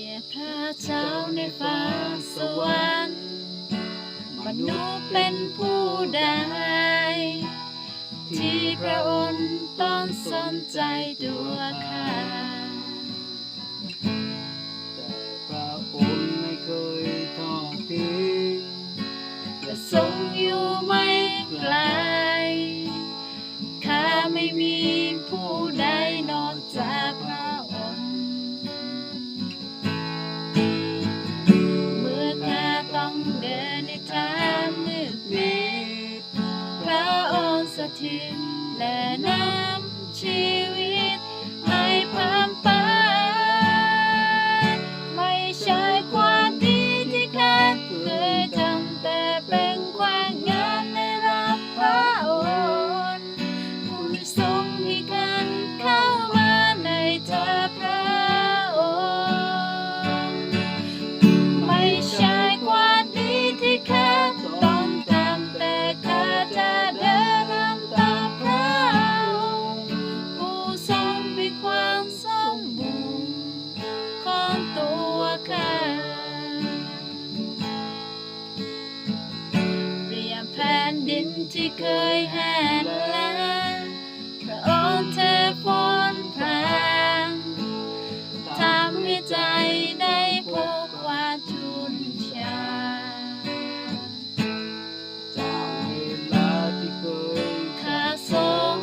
รียบพระเจ้าในฟ้าสวรรค์มนุษย์เป็นผู้ใดที่พระองค์ต้องสนใจตัวข้าแต่พระองค์ไม่เคยทอดทิ้งและทรงอยู่ไม่ไกลข้าไม่มีผู้ใดนอกจากพระองค์เมื่อข้าต้องเดินในทางมืดมิดพระองค์สถิตและนำชีวิตให้ผ่านไปไม่ใช่ความดีที่ข้าเคยทำแต่เป็นความงามในรักพระองค์ผู้ทรงให้ข้าเข้ามาในเธอพระองค์ไม่ใช่ความดีที่ข้าต้องทำแต่ข้าจะเดินนำตามพระองค์ผู้ทรงมีความสมบูรณ์ของตัวข้าเปรียบแผ่นดินที่เคยแห้งแล้งพระองค์เทฝนพรางทำให้ใจได้พบความชุ่มชาจากเวลาที่เคยข้าทรง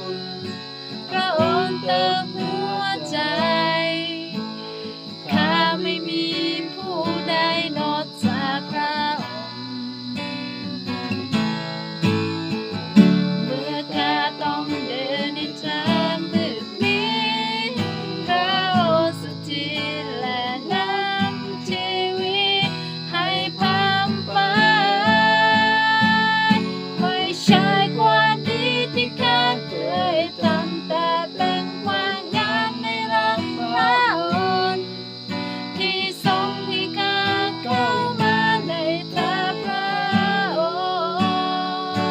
พระองค์เติมหัวใจข้าไม่มีผู้ใดนอกจากพระองค์เมื่อข้าต้องเดินในทางมืดมิดพระองค์สถิตและนำชีวิตให้ผ่านไปไม่ใช่ความดีที่ข้าเคยทำแต่เป็นความงามในรักพระองค์ที่ทรงให้ข้าเข้ามาในเธอพระอ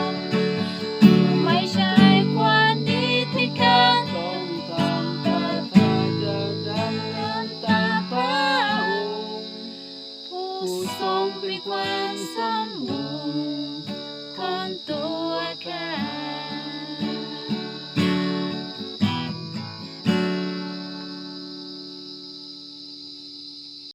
งค์ไม่ใช่ความดีที่ข้าต้องทำแต่ข้าจะดำเนินตามพระองค์ผู้ทรงเป็นความสมบูรณ์ของตัวข้า